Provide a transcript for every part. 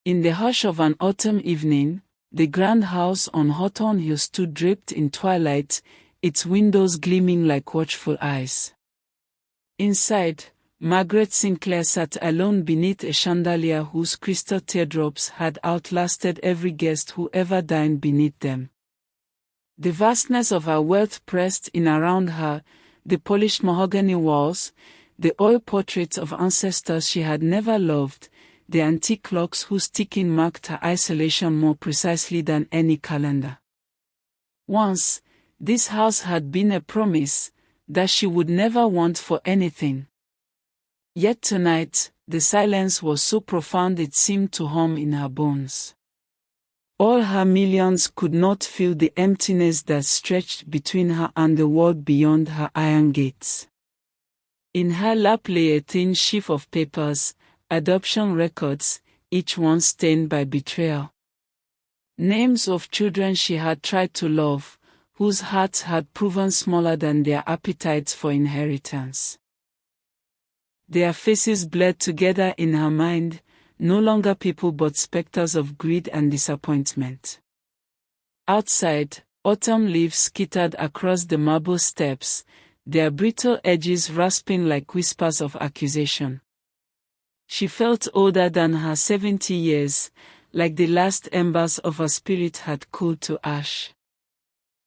In the hush of an autumn evening, the grand house on Hawthorne Hill stood draped in twilight, its windows gleaming like watchful eyes. Inside, Margaret Sinclair sat alone beneath a chandelier whose crystal teardrops had outlasted every guest who ever dined beneath them. The vastness of her wealth pressed in around her, the polished mahogany walls, the oil portraits of ancestors she had never loved, the antique clocks whose ticking marked her isolation more precisely than any calendar. Once, this house had been a promise that she would never want for anything. Yet tonight, the silence was so profound it seemed to hum in her bones. All her millions could not fill the emptiness that stretched between her and the world beyond her iron gates. In her lap lay a thin sheaf of papers, adoption records, each one stained by betrayal. Names of children she had tried to love, whose hearts had proven smaller than their appetites for inheritance. Their faces blurred together in her mind, no longer people but specters of greed and disappointment. Outside, autumn leaves skittered across the marble steps, their brittle edges rasping like whispers of accusation. She felt older than her 70 years, like the last embers of her spirit had cooled to ash.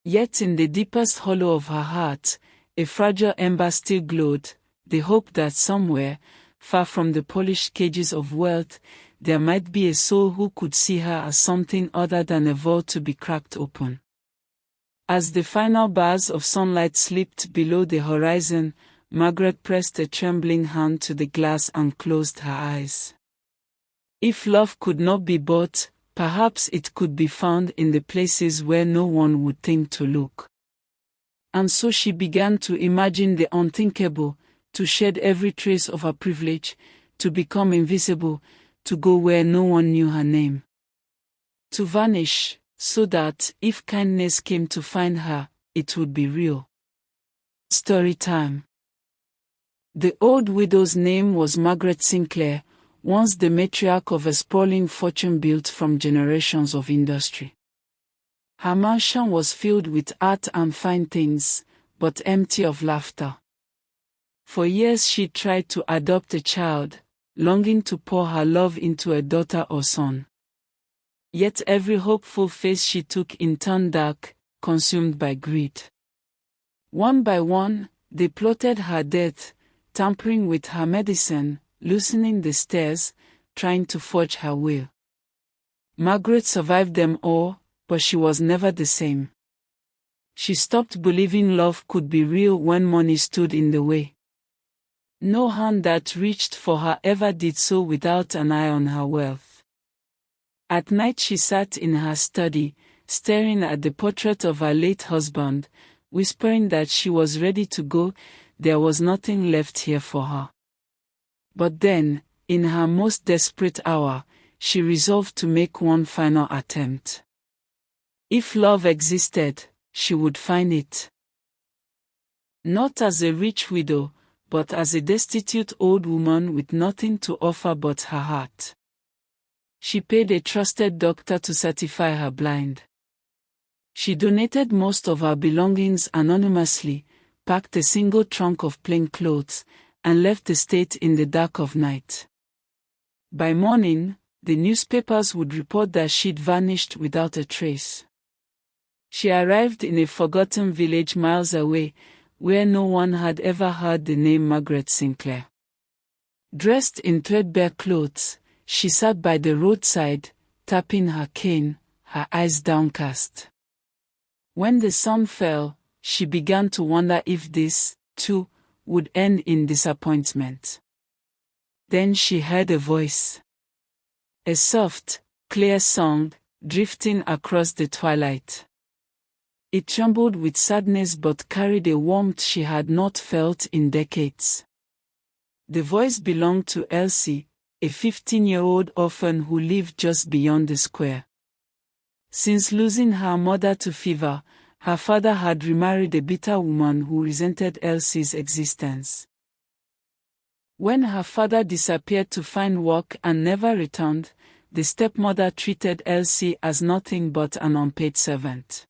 Yet in the deepest hollow of her heart, a fragile ember still glowed, the hope that somewhere, far from the polished cages of wealth, there might be a soul who could see her as something other than a vault to be cracked open. As the final bars of sunlight slipped below the horizon, Margaret pressed a trembling hand to the glass and closed her eyes. If love could not be bought, perhaps it could be found in the places where no one would think to look. And so she began to imagine the unthinkable, to shed every trace of her privilege, to become invisible, to go where no one knew her name. To vanish, so that, if kindness came to find her, it would be real. Story time. The old widow's name was Margaret Sinclair, once the matriarch of a sprawling fortune built from generations of industry. Her mansion was filled with art and fine things, but empty of laughter. For years she tried to adopt a child, longing to pour her love into a daughter or son. Yet every hopeful face she took in turned dark, consumed by greed. One by one, they plotted her death, tampering with her medicine, loosening the stairs, trying to forge her will. Margaret survived them all, but she was never the same. She stopped believing love could be real when money stood in the way. No hand that reached for her ever did so without an eye on her wealth. At night she sat in her study, staring at the portrait of her late husband, whispering that she was ready to go, there was nothing left here for her. But then, in her most desperate hour, she resolved to make one final attempt. If love existed, she would find it. Not as a rich widow, but as a destitute old woman with nothing to offer but her heart. She paid a trusted doctor to certify her blind. She donated most of her belongings anonymously, packed a single trunk of plain clothes, and left the state in the dark of night. By morning, the newspapers would report that she'd vanished without a trace. She arrived in a forgotten village miles away, where no one had ever heard the name Margaret Sinclair. Dressed in threadbare clothes, she sat by the roadside, tapping her cane, her eyes downcast. When the sun fell, she began to wonder if this, too, would end in disappointment. Then she heard a voice. A soft, clear song, drifting across the twilight. It trembled with sadness but carried a warmth she had not felt in decades. The voice belonged to Elsie, a 15-year-old orphan who lived just beyond the square. Since losing her mother to fever, her father had remarried a bitter woman who resented Elsie's existence. When her father disappeared to find work and never returned, the stepmother treated Elsie as nothing but an unpaid servant.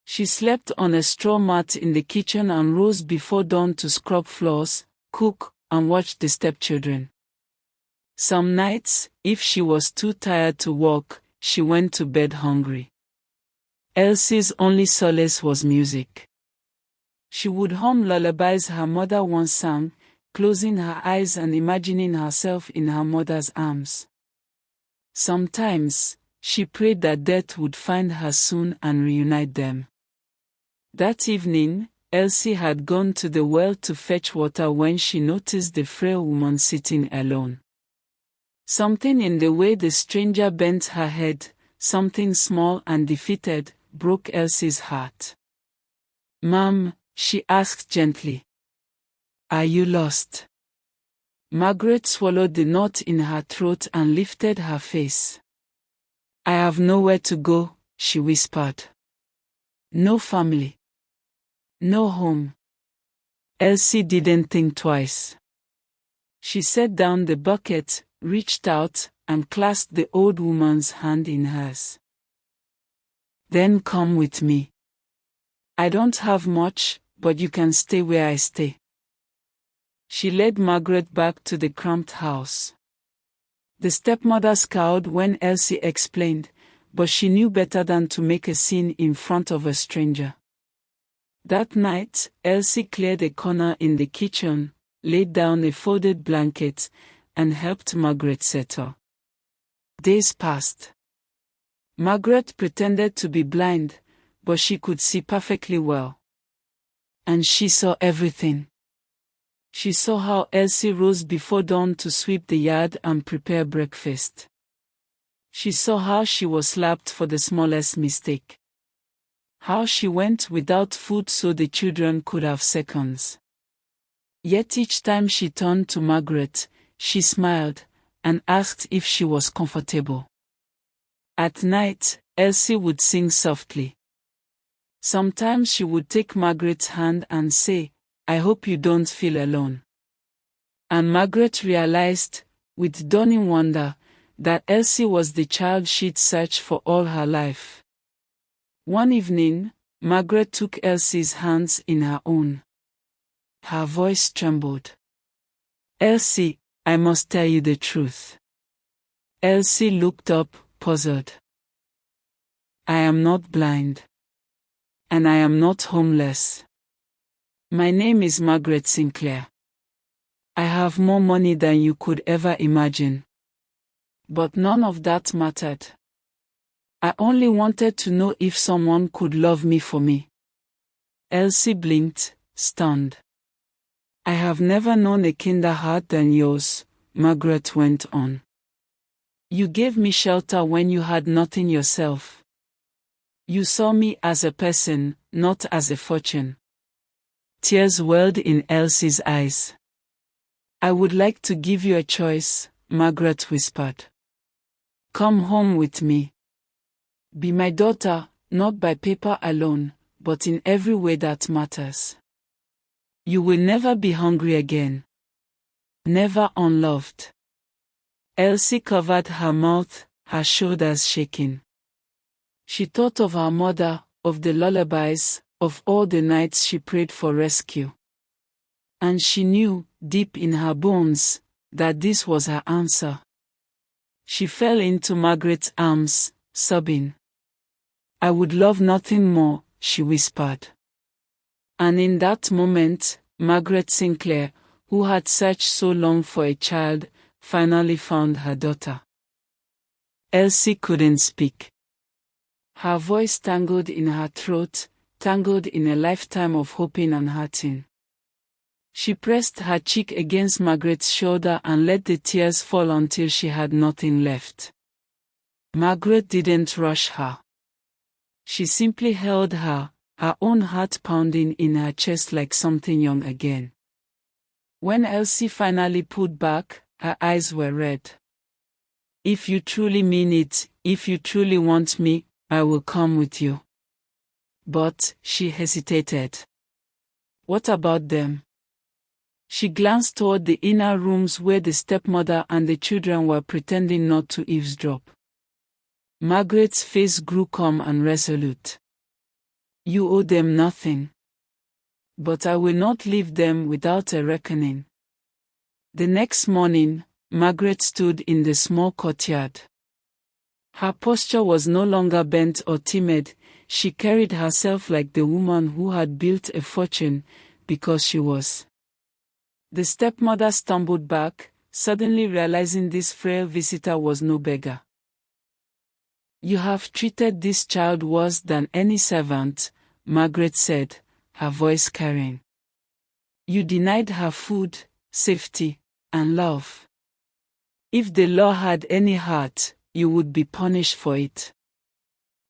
She slept on a straw mat in the kitchen and rose before dawn to scrub floors, cook, and watch the stepchildren. Some nights, if she was too tired to walk, she went to bed hungry. Elsie's only solace was music. She would hum lullabies her mother once sang, closing her eyes and imagining herself in her mother's arms. Sometimes, she prayed that death would find her soon and reunite them. That evening, Elsie had gone to the well to fetch water when she noticed the frail woman sitting alone. Something in the way the stranger bent her head, something small and defeated, broke Elsie's heart. "Ma'am," she asked gently. "Are you lost?" Margaret swallowed the knot in her throat and lifted her face. "I have nowhere to go," she whispered. "No family. No home." Elsie didn't think twice. She set down the bucket, reached out, and clasped the old woman's hand in hers. "Then come with me. I don't have much, but you can stay where I stay." She led Margaret back to the cramped house. The stepmother scowled when Elsie explained, but she knew better than to make a scene in front of a stranger. That night, Elsie cleared a corner in the kitchen, laid down a folded blanket, and helped Margaret settle. Days passed. Margaret pretended to be blind, but she could see perfectly well. And she saw everything. She saw how Elsie rose before dawn to sweep the yard and prepare breakfast. She saw how she was slapped for the smallest mistake. How she went without food so the children could have seconds. Yet each time she turned to Margaret, she smiled, and asked if she was comfortable. At night, Elsie would sing softly. Sometimes she would take Margaret's hand and say, "I hope you don't feel alone." And Margaret realized, with dawning wonder, that Elsie was the child she'd searched for all her life. One evening, Margaret took Elsie's hands in her own. Her voice trembled. "Elsie, I must tell you the truth." Elsie looked up, puzzled. "I am not blind. And I am not homeless. My name is Margaret Sinclair. I have more money than you could ever imagine. But none of that mattered. I only wanted to know if someone could love me for me." Elsie blinked, stunned. "I have never known a kinder heart than yours," Margaret went on. "You gave me shelter when you had nothing yourself. You saw me as a person, not as a fortune." Tears welled in Elsie's eyes. "I would like to give you a choice," Margaret whispered. "Come home with me. Be my daughter, not by paper alone, but in every way that matters. You will never be hungry again. Never unloved." Elsie covered her mouth, her shoulders shaking. She thought of her mother, of the lullabies, of all the nights she prayed for rescue. And she knew, deep in her bones, that this was her answer. She fell into Margaret's arms, sobbing. "I would love nothing more," she whispered. And in that moment, Margaret Sinclair, who had searched so long for a child, finally found her daughter. Elsie couldn't speak. Her voice tangled in her throat, tangled in a lifetime of hoping and hurting. She pressed her cheek against Margaret's shoulder and let the tears fall until she had nothing left. Margaret didn't rush her. She simply held her, her own heart pounding in her chest like something young again. When Elsie finally pulled back, her eyes were red. "If you truly mean it, if you truly want me, I will come with you." But, she hesitated. "What about them?" She glanced toward the inner rooms where the stepmother and the children were pretending not to eavesdrop. Margaret's face grew calm and resolute. You owe them nothing. But I will not leave them without a reckoning. The next morning, Margaret stood in the small courtyard. Her posture was no longer bent or timid. She carried herself like the woman who had built a fortune, because she was. The stepmother stumbled back, suddenly realizing this frail visitor was no beggar. You have treated this child worse than any servant, Margaret said, her voice carrying. You denied her food, safety, and love. If the law had any heart, you would be punished for it.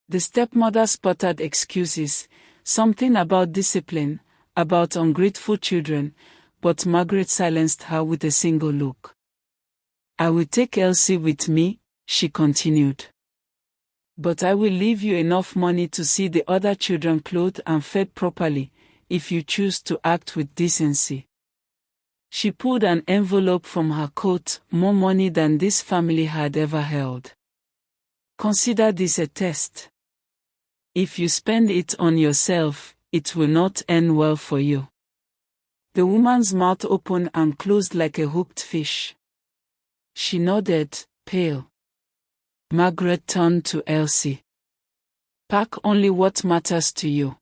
The stepmother sputtered excuses, something about discipline, about ungrateful children, but Margaret silenced her with a single look. I will take Elsie with me, she continued. But I will leave you enough money to see the other children clothed and fed properly, if you choose to act with decency. She pulled an envelope from her coat, more money than this family had ever held. Consider this a test. If you spend it on yourself, it will not end well for you. The woman's mouth opened and closed like a hooked fish. She nodded, pale. Margaret turned to Elsie. Pack only what matters to you.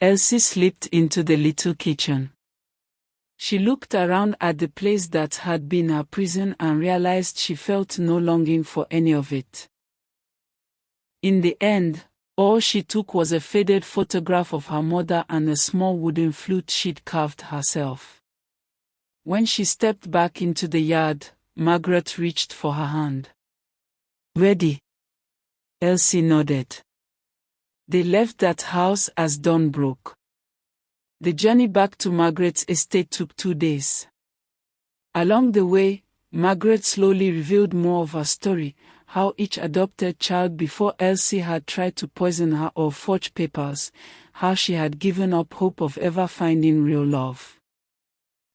Elsie slipped into the little kitchen. She looked around at the place that had been her prison and realized she felt no longing for any of it. In the end, all she took was a faded photograph of her mother and a small wooden flute she'd carved herself. When she stepped back into the yard, Margaret reached for her hand. Ready? Elsie nodded. They left that house as dawn broke. The journey back to Margaret's estate took 2 days. Along the way, Margaret slowly revealed more of her story, how each adopted child before Elsie had tried to poison her or forge papers, how she had given up hope of ever finding real love.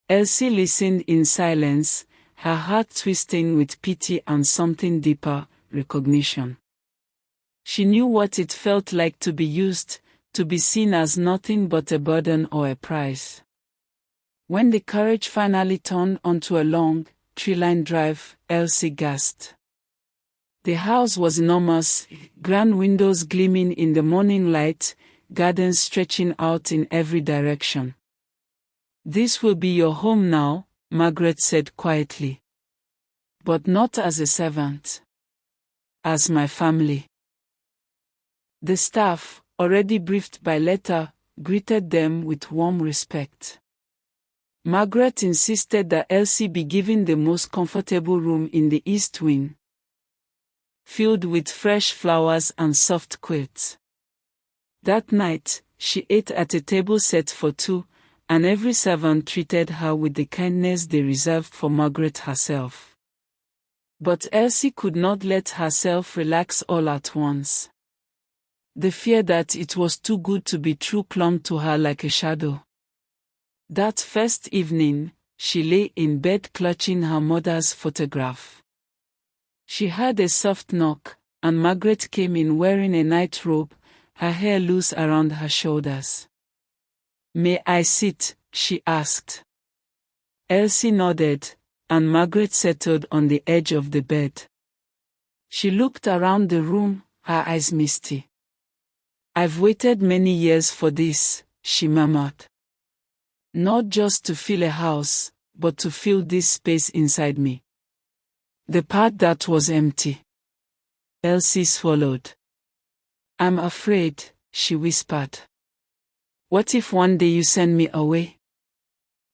Elsie listened in silence, her heart twisting with pity and something deeper, recognition. She knew what it felt like to be used, to be seen as nothing but a burden or a prize. When the carriage finally turned onto a long, tree-lined drive, Elsie gasped. The house was enormous, grand windows gleaming in the morning light, gardens stretching out in every direction. This will be your home now, Margaret said quietly. But not as a servant. As my family. The staff, already briefed by letter, greeted them with warm respect. Margaret insisted that Elsie be given the most comfortable room in the east wing, filled with fresh flowers and soft quilts. That night, she ate at a table set for 2, and every servant treated her with the kindness they reserved for Margaret herself. But Elsie could not let herself relax all at once. The fear that it was too good to be true clung to her like a shadow. That first evening, she lay in bed clutching her mother's photograph. She heard a soft knock, and Margaret came in wearing a night robe, her hair loose around her shoulders. May I sit? She asked. Elsie nodded, and Margaret settled on the edge of the bed. She looked around the room, her eyes misty. I've waited many years for this, she murmured. Not just to fill a house, but to fill this space inside me. The part that was empty. Elsie swallowed. I'm afraid, she whispered. What if one day you send me away?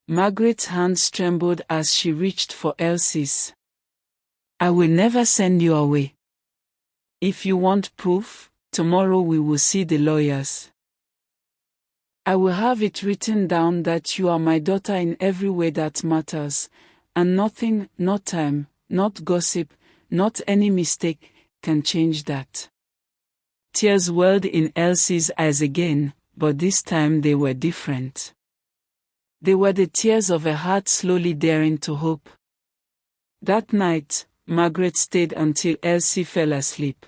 Margaret's hands trembled as she reached for Elsie's. I will never send you away. If you want proof, tomorrow we will see the lawyers. I will have it written down that you are my daughter in every way that matters, and nothing, not time, not gossip, not any mistake, can change that. Tears welled in Elsie's eyes again, but this time they were different. They were the tears of a heart slowly daring to hope. That night, Margaret stayed until Elsie fell asleep.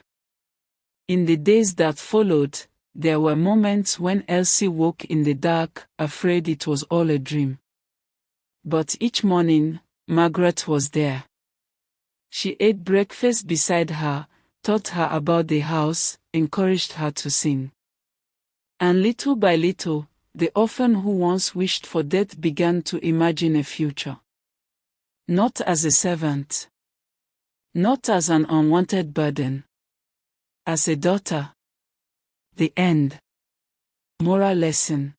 In the days that followed, there were moments when Elsie woke in the dark, afraid it was all a dream. But each morning, Margaret was there. She ate breakfast beside her, taught her about the house, encouraged her to sing. And little by little, the orphan who once wished for death began to imagine a future. Not as a servant. Not as an unwanted burden. As a daughter. The end. Moral lesson.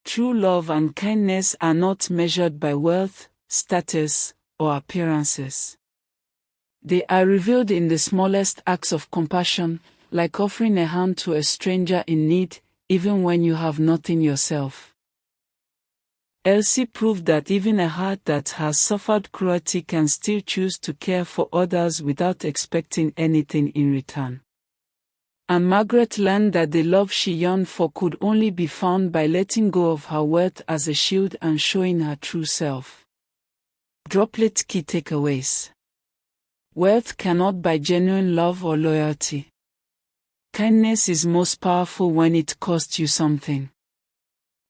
True love and kindness are not measured by wealth, status, or appearances. They are revealed in the smallest acts of compassion, like offering a hand to a stranger in need, even when you have nothing yourself. Elsie proved that even a heart that has suffered cruelty can still choose to care for others without expecting anything in return. And Margaret learned that the love she yearned for could only be found by letting go of her wealth as a shield and showing her true self. Droplet key takeaways. Wealth cannot buy genuine love or loyalty. Kindness is most powerful when it costs you something.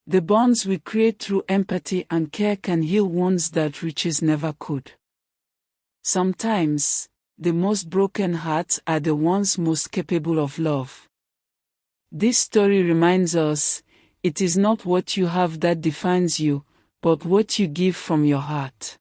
The bonds we create through empathy and care can heal wounds that riches never could. Sometimes, the most broken hearts are the ones most capable of love. This story reminds us, it is not what you have that defines you, but what you give from your heart.